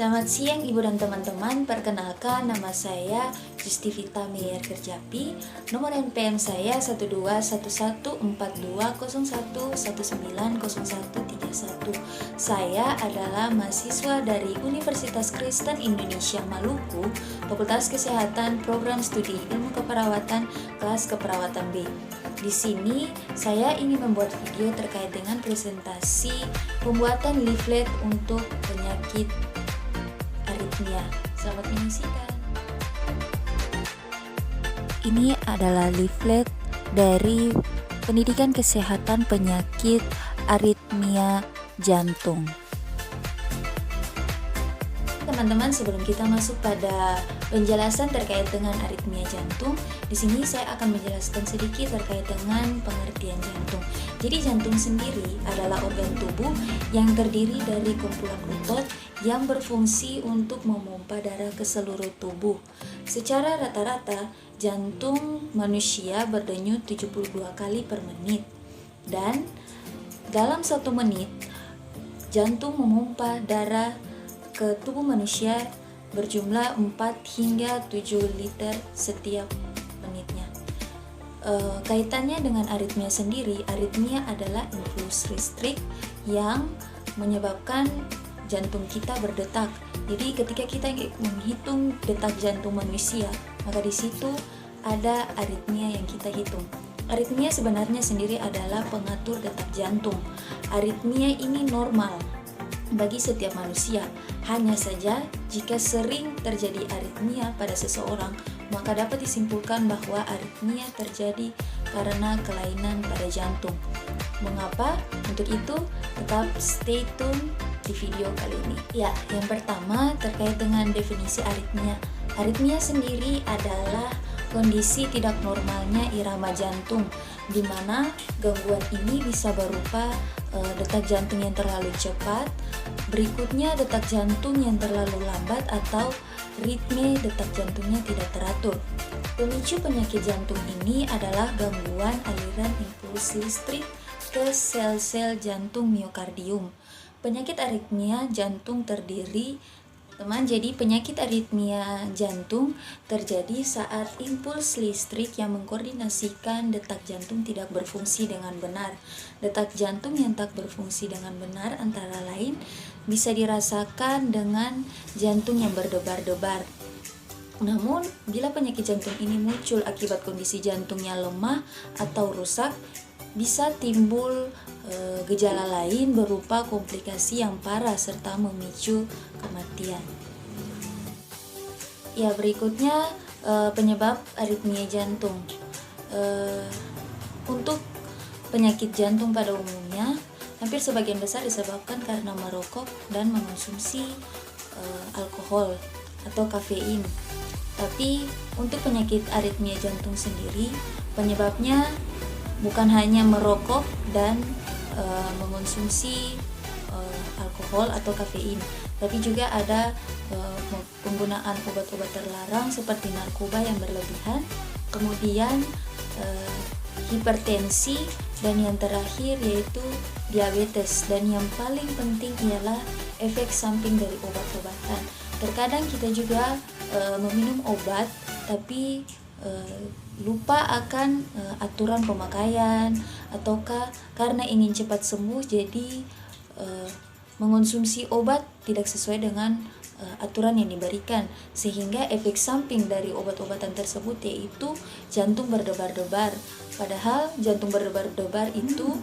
Selamat siang Ibu dan teman-teman, perkenalkan nama saya Justivita Meyer Kerjapi. Nomor NPM saya 12114201190131. Saya adalah mahasiswa dari Universitas Kristen Indonesia Maluku, Fakultas Kesehatan Program Studi Ilmu Keperawatan, kelas keperawatan B. Di sini saya ingin membuat video terkait dengan presentasi pembuatan leaflet untuk penyakit aritmia. Selamat menyaksikan. Ini adalah leaflet dari Pendidikan Kesehatan Penyakit Aritmia Jantung. Teman-teman, sebelum kita masuk pada penjelasan terkait dengan aritmia jantung, di sini saya akan menjelaskan sedikit terkait dengan pengertian jantung. Jadi jantung sendiri adalah organ tubuh yang terdiri dari kumpulan otot yang berfungsi untuk memompa darah ke seluruh tubuh. Secara rata-rata, jantung manusia berdenyut 72 kali per menit. Dan dalam 1 menit, jantung memompa darah ke tubuh manusia berjumlah 4 hingga 7 liter setiap menitnya. Kaitannya dengan aritmia sendiri, aritmia adalah impuls listrik yang menyebabkan jantung kita berdetak. Jadi ketika kita menghitung detak jantung manusia, maka di situ ada aritmia yang kita hitung. Aritmia sebenarnya sendiri adalah pengatur detak jantung. Aritmia ini normal bagi setiap manusia. Hanya saja jika sering terjadi aritmia pada seseorang, maka dapat disimpulkan bahwa aritmia terjadi karena kelainan pada jantung. Mengapa? Untuk itu tetap stay tune di video kali ini. Ya, yang pertama terkait dengan definisi aritmia. Aritmia sendiri adalah kondisi tidak normalnya irama jantung, di mana gangguan ini bisa berupa detak jantung yang terlalu cepat, berikutnya detak jantung yang terlalu lambat, atau ritme detak jantungnya tidak teratur. Pemicu penyakit jantung ini adalah gangguan aliran impuls listrik ke sel-sel jantung miokardium. Penyakit aritmia jantung jadi penyakit aritmia jantung terjadi saat impuls listrik yang mengkoordinasikan detak jantung tidak berfungsi dengan benar. Detak jantung yang tak berfungsi dengan benar antara lain bisa dirasakan dengan jantung yang berdebar-debar. Namun, bila penyakit jantung ini muncul akibat kondisi jantungnya lemah atau rusak, bisa timbul gejala lain berupa komplikasi yang parah serta memicu kematian. Ya, berikutnya penyebab aritmia jantung. Untuk penyakit jantung pada umumnya, hampir sebagian besar disebabkan karena merokok dan mengonsumsi alkohol atau kafein. Tapi untuk penyakit aritmia jantung sendiri, penyebabnya bukan hanya merokok dan mengonsumsi alkohol atau kafein, tapi juga ada penggunaan obat-obat terlarang seperti narkoba yang berlebihan, kemudian hipertensi, dan yang terakhir yaitu diabetes. Dan yang paling penting ialah efek samping dari obat-obatan. Terkadang kita juga meminum obat tapi lupa akan aturan pemakaian, ataukah karena ingin cepat sembuh jadi mengonsumsi obat tidak sesuai dengan aturan yang diberikan, sehingga efek samping dari obat-obatan tersebut yaitu jantung berdebar-debar. Padahal jantung berdebar-debar itu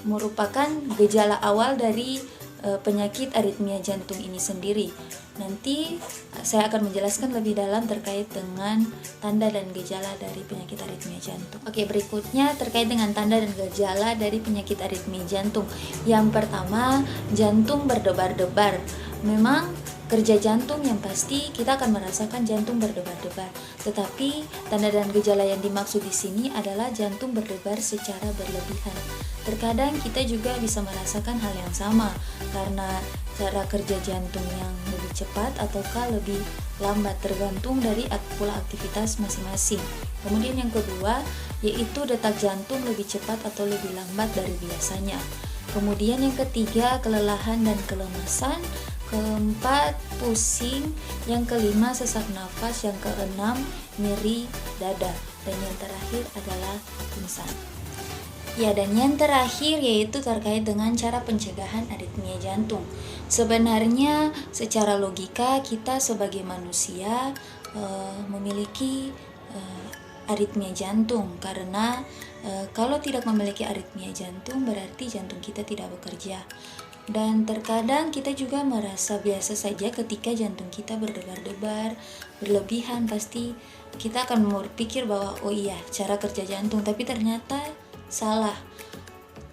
merupakan gejala awal dari penyakit aritmia jantung ini sendiri. Nanti saya akan menjelaskan lebih dalam terkait dengan tanda dan gejala dari penyakit aritmia jantung. Oke, berikutnya terkait dengan tanda dan gejala dari penyakit aritmia jantung. Yang pertama, jantung berdebar-debar. Memang kerja jantung yang pasti kita akan merasakan jantung berdebar-debar. Tetapi tanda dan gejala yang dimaksud di sini adalah jantung berdebar secara berlebihan. Terkadang kita juga bisa merasakan hal yang sama karena cara kerja jantung yang lebih cepat ataukah lebih lambat, tergantung dari pola aktivitas masing-masing. Kemudian yang kedua yaitu detak jantung lebih cepat atau lebih lambat dari biasanya. Kemudian yang ketiga, kelelahan dan kelemasan keempat pusing, yang kelima sesak nafas, yang keenam nyeri dada, dan yang terakhir adalah pingsan. Ya, dan yang terakhir yaitu terkait dengan cara pencegahan aritmia jantung. Sebenarnya secara logika kita sebagai manusia memiliki aritmia jantung, karena kalau tidak memiliki aritmia jantung berarti jantung kita tidak bekerja. Dan terkadang kita juga merasa biasa saja ketika jantung kita berdebar-debar berlebihan, pasti kita akan berpikir bahwa oh iya cara kerja jantung, tapi ternyata salah.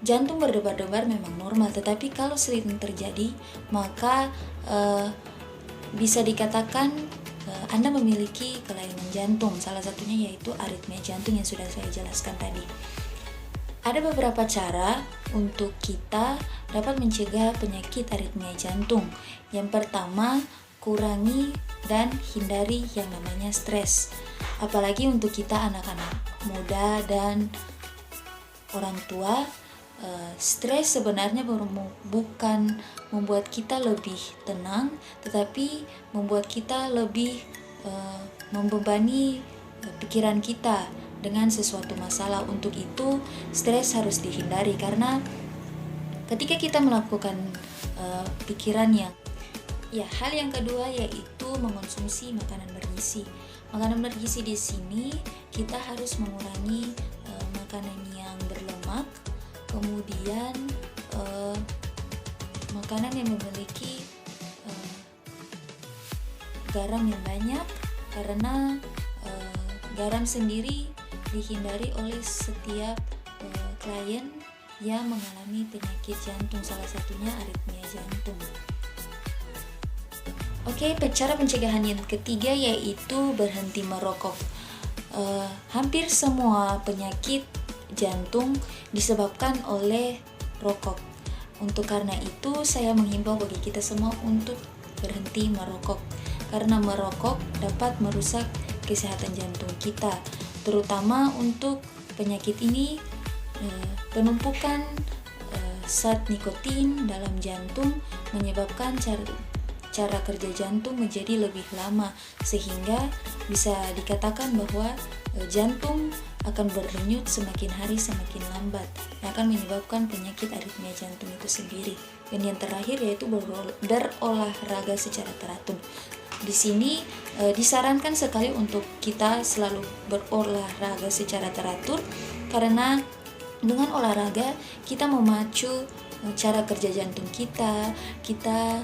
Jantung berdebar-debar memang normal, tetapi kalau sering terjadi maka bisa dikatakan Anda memiliki kelainan jantung. Salah satunya yaitu aritmia jantung yang sudah saya jelaskan tadi. Ada beberapa cara untuk kita dapat mencegah penyakit aritmia jantung. Yang pertama, kurangi dan hindari yang namanya stres. Apalagi untuk kita anak-anak muda dan orang tua, stres sebenarnya bukan membuat kita lebih tenang, tetapi membuat kita lebih membebani pikiran kita dengan sesuatu masalah. Untuk itu, stres harus dihindari, karena ketika kita melakukan pikiran yang hal yang kedua yaitu mengonsumsi makanan bergizi. Makanan bergizi di sini kita harus mengurangi makanan yang berlemak, kemudian makanan yang memiliki garam yang banyak, karena garam sendiri dihindari oleh setiap klien yang mengalami penyakit jantung, salah satunya aritmia jantung. Oke, cara pencegahan yang ketiga yaitu berhenti merokok. Hampir semua penyakit jantung disebabkan oleh rokok. Untuk karena itu saya menghimbau bagi kita semua untuk berhenti merokok, karena merokok dapat merusak kesehatan jantung kita, terutama untuk penyakit ini. Penumpukan zat nikotin dalam jantung menyebabkan cara kerja jantung menjadi lebih lama, sehingga bisa dikatakan bahwa jantung akan berdenyut semakin hari semakin lambat, yang akan menyebabkan penyakit aritmia jantung itu sendiri. Dan yang terakhir yaitu berolahraga secara teratur. Di sini disarankan sekali untuk kita selalu berolahraga secara teratur, karena dengan olahraga kita memacu cara kerja jantung kita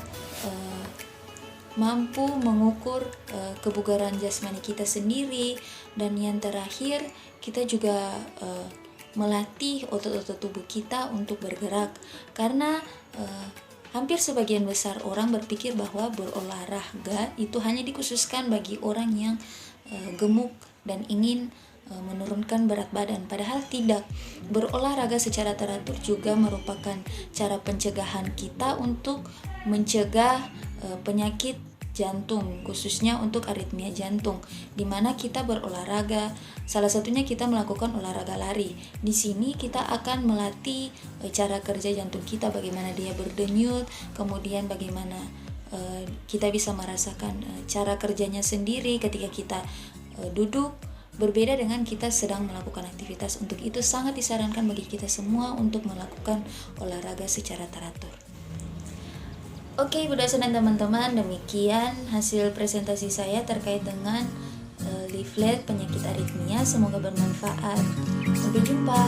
mampu mengukur kebugaran jasmani kita sendiri, dan yang terakhir kita juga melatih otot-otot tubuh kita untuk bergerak, karena hampir sebagian besar orang berpikir bahwa berolahraga itu hanya dikhususkan bagi orang yang gemuk dan ingin menurunkan berat badan, padahal tidak. Berolahraga secara teratur juga merupakan cara pencegahan kita untuk mencegah penyakit jantung, khususnya untuk aritmia jantung, di mana kita berolahraga. Salah satunya kita melakukan olahraga lari. Di sini kita akan melatih cara kerja jantung kita, bagaimana dia berdenyut, kemudian bagaimana kita bisa merasakan cara kerjanya sendiri ketika kita duduk, berbeda dengan kita sedang melakukan aktivitas. Untuk itu sangat disarankan bagi kita semua untuk melakukan olahraga secara teratur. Oke, Bunda dan teman-teman, demikian hasil presentasi saya terkait dengan leaflet penyakit aritmia. Semoga bermanfaat. Sampai jumpa.